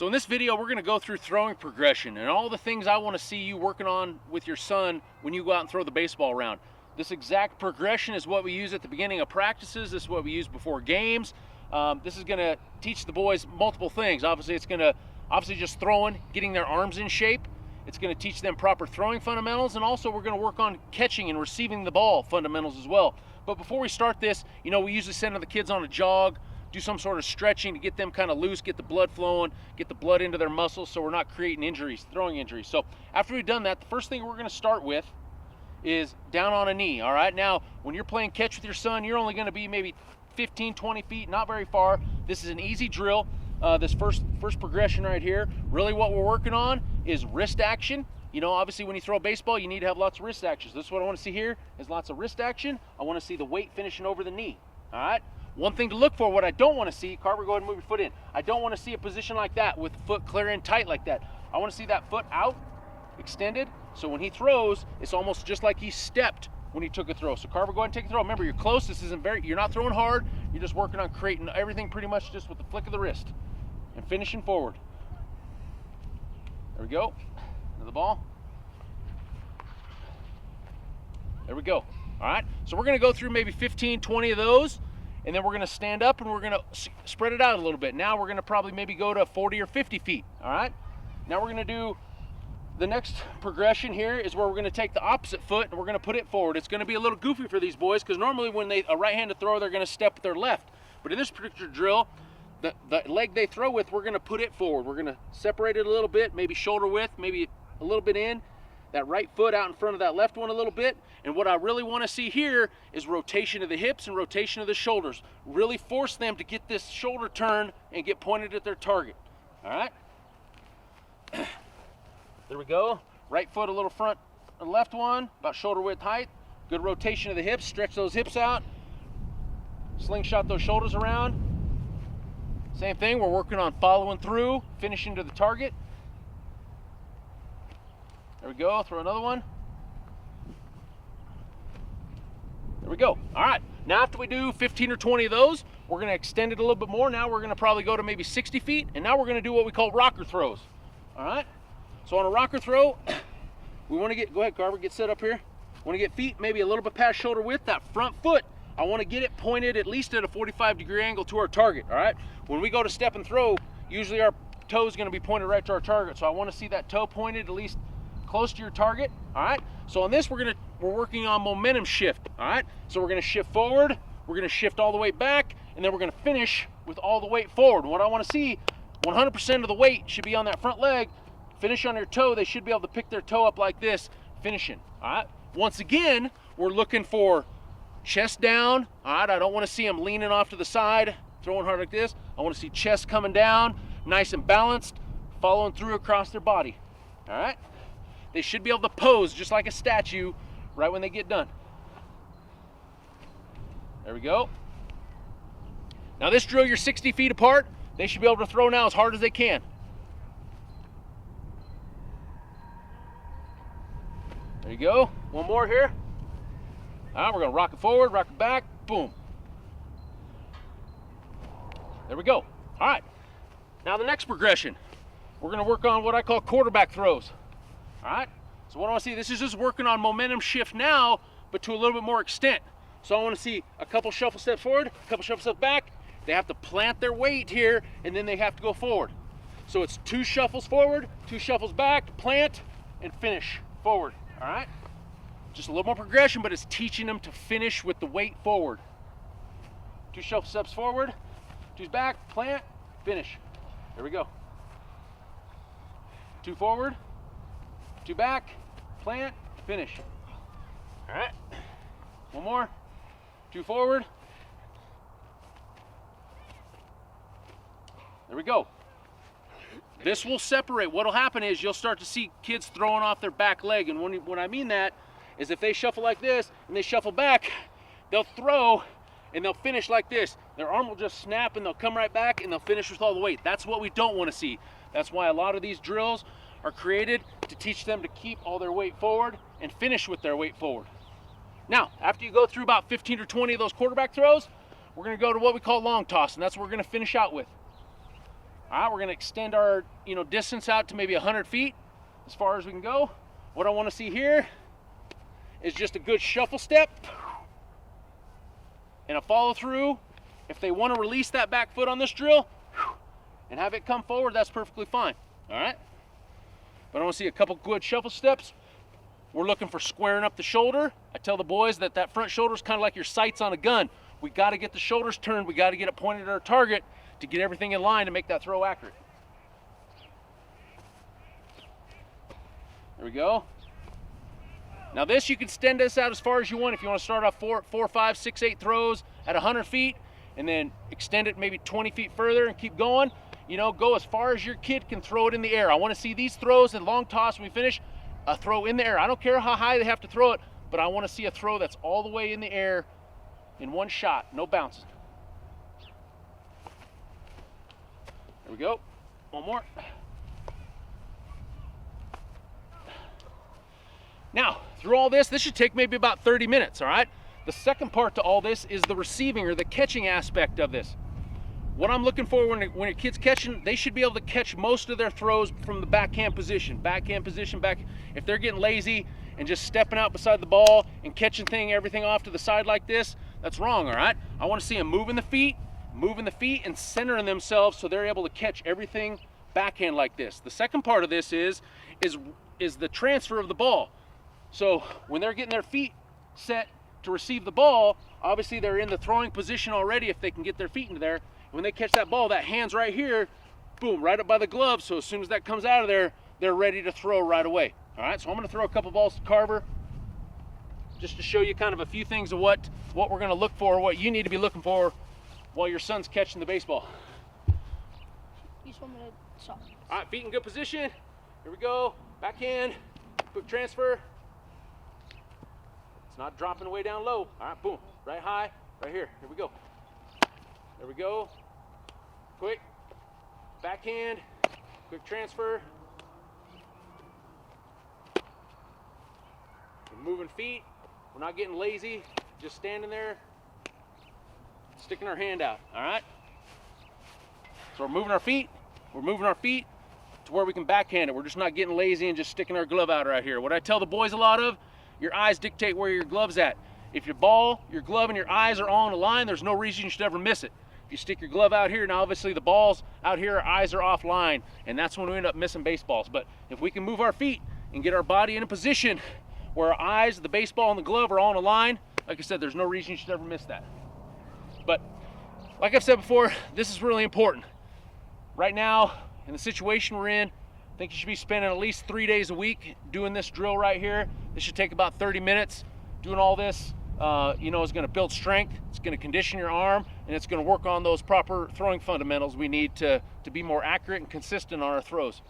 So in this video, we're gonna go through throwing progression and all the things I wanna see you working on with your son when you go out and throw the baseball around. This exact progression is what we use at the beginning of practices. This is what we use before games. This is gonna teach the boys multiple things. Obviously, it's gonna, just throwing, getting their arms in shape. It's gonna teach them proper throwing fundamentals, and also we're gonna work on catching and receiving the ball fundamentals as well. But before we start this, we usually send the kids on a jog, do some sort of stretching to get them kind of loose, get the blood flowing, get the blood into their muscles so we're not creating injuries, throwing injuries. So after we've done that, the first thing we're gonna start with is down on a knee, all right? Now, when you're playing catch with your son, you're only gonna be maybe 15, 20 feet, not very far. This is an easy drill. This first progression right here, really what we're working on is wrist action. Obviously when you throw a baseball, you need to have lots of wrist actions. This is what I wanna see here, is lots of wrist action. I wanna see the weight finishing over the knee, all right? One thing to look for, what I don't wanna see, Carver, go ahead and move your foot in. I don't wanna see a position like that with the foot clear in tight like that. I wanna see that foot out, extended, so when he throws, it's almost just like he stepped when he took a throw. So Carver, go ahead and take a throw. Remember, you're close, you're not throwing hard, you're just working on creating everything pretty much just with the flick of the wrist and finishing forward. There we go, into the ball. There we go, all right? So we're gonna go through maybe 15, 20 of those, and then we're gonna stand up and we're gonna spread it out a little bit. Now we're gonna probably maybe go to 40 or 50 feet, all right? Now we're gonna do the next progression here is where we're gonna take the opposite foot and we're gonna put it forward. It's gonna be a little goofy for these boys because normally when a right-handed thrower, they're gonna step with their left. But in this particular drill, the leg they throw with, we're gonna put it forward. We're gonna separate it a little bit, maybe shoulder width, maybe a little bit in, that right foot out in front of that left one a little bit. And what I really wanna see here is rotation of the hips and rotation of the shoulders. Really force them to get this shoulder turn and get pointed at their target, all right? There we go. Right foot a little front, the left one, about shoulder width height. Good rotation of the hips, stretch those hips out. Slingshot those shoulders around. Same thing, we're working on following through, finishing to the target. There we go, throw another one. There we go, all right. Now after we do 15 or 20 of those, we're gonna extend it a little bit more. Now we're gonna probably go to maybe 60 feet, and now we're gonna do what we call rocker throws, all right? So on a rocker throw, we wanna go ahead Carver, get set up here. Wanna get feet maybe a little bit past shoulder width, that front foot, I wanna get it pointed at least at a 45-degree angle to our target, all right? When we go to step and throw, usually our toe is gonna be pointed right to our target, so I wanna see that toe pointed at least close to your target, all right? So on this, we're working on momentum shift, all right? So we're gonna shift forward, we're gonna shift all the way back, and then we're gonna finish with all the weight forward. What I wanna see, 100% of the weight should be on that front leg. Finish on your toe, they should be able to pick their toe up like this, finishing, all right? Once again, we're looking for chest down, all right? I don't wanna see them leaning off to the side, throwing hard like this. I wanna see chest coming down, nice and balanced, following through across their body, all right? They should be able to pose just like a statue right when they get done. There we go. Now this drill, you're 60 feet apart. They should be able to throw now as hard as they can. There you go. One more here. All right, we're gonna rock it forward, rock it back, boom. There we go. All right. Now the next progression, we're gonna work on what I call quarterback throws. All right, so what I want to see, this is just working on momentum shift now, but to a little bit more extent. So I want to see a couple shuffle steps forward, a couple shuffle steps back. They have to plant their weight here, and then they have to go forward. So it's 2 shuffles forward, 2 shuffles back, plant, and finish forward, all right? Just a little more progression, but it's teaching them to finish with the weight forward. 2 shuffle steps forward, 2's back, plant, finish. There we go. 2 forward, 2 back, plant, finish. All right, one more, 2 forward. There we go. This will separate. What'll happen is you'll start to see kids throwing off their back leg, and when I mean that is if they shuffle like this and they shuffle back, they'll throw and they'll finish like this. Their arm will just snap and they'll come right back and they'll finish with all the weight. That's what we don't want to see. That's why a lot of these drills are created to teach them to keep all their weight forward and finish with their weight forward. Now, after you go through about 15 or 20 of those quarterback throws, we're gonna go to what we call long toss, and that's what we're gonna finish out with. All right, we're gonna extend our distance out to maybe 100 feet, as far as we can go. What I wanna see here is just a good shuffle step and a follow through. If they wanna release that back foot on this drill and have it come forward, that's perfectly fine, all right? But I wanna see a couple good shuffle steps. We're looking for squaring up the shoulder. I tell the boys that front shoulder is kind of like your sights on a gun. We got to get the shoulders turned. We got to get it pointed at our target to get everything in line to make that throw accurate. There we go. Now this, you can extend this out as far as you want. If you want to start off 4, 5, 6, 8 throws at 100 feet and then extend it maybe 20 feet further and keep going, go as far as your kid can throw it in the air. I want to see these throws and long toss when we finish. A throw in the air. I don't care how high they have to throw it, but I want to see a throw that's all the way in the air in one shot, no bouncing. There we go. One more. Now, through all this should take maybe about 30 minutes, all right? The second part to all this is the receiving or the catching aspect of this. What I'm looking for when a kid's catching, they should be able to catch most of their throws from the backhand position. Backhand position, back. If they're getting lazy and just stepping out beside the ball and catching everything off to the side like this, that's wrong, all right? I want to see them moving the feet and centering themselves so they're able to catch everything backhand like this. The second part of this is the transfer of the ball. So when they're getting their feet set to receive the ball, obviously they're in the throwing position already if they can get their feet into there. When they catch that ball, that hand's right here, boom, right up by the glove. So as soon as that comes out of there, they're ready to throw right away. All right, so I'm gonna throw a couple balls to Carver just to show you kind of a few things of what we're gonna look for, what you need to be looking for while your son's catching the baseball. You just want me to stop? All right, feet in good position. Here we go, backhand, quick transfer. It's not dropping way down low. All right, boom, right high, right here. Here we go. There we go. Quick, backhand, quick transfer. We're moving feet. We're not getting lazy. Just standing there, sticking our hand out, all right? So we're moving our feet. We're moving our feet to where we can backhand it. We're just not getting lazy and just sticking our glove out right here. What I tell the boys a lot of, your eyes dictate where your glove's at. If your ball, your glove, and your eyes are all in a line, there's no reason you should ever miss it. If you stick your glove out here, now obviously the ball's out here, our eyes are offline, and that's when we end up missing baseballs. But if we can move our feet and get our body in a position where our eyes, the baseball, and the glove are all in a line, like I said, there's no reason you should ever miss that. But like I've said before, this is really important. Right now, in the situation we're in, I think you should be spending at least 3 days a week doing this drill right here. This should take about 30 minutes. Doing all this, is going to build strength, it's going to condition your arm, and it's going to work on those proper throwing fundamentals we need to be more accurate and consistent on our throws.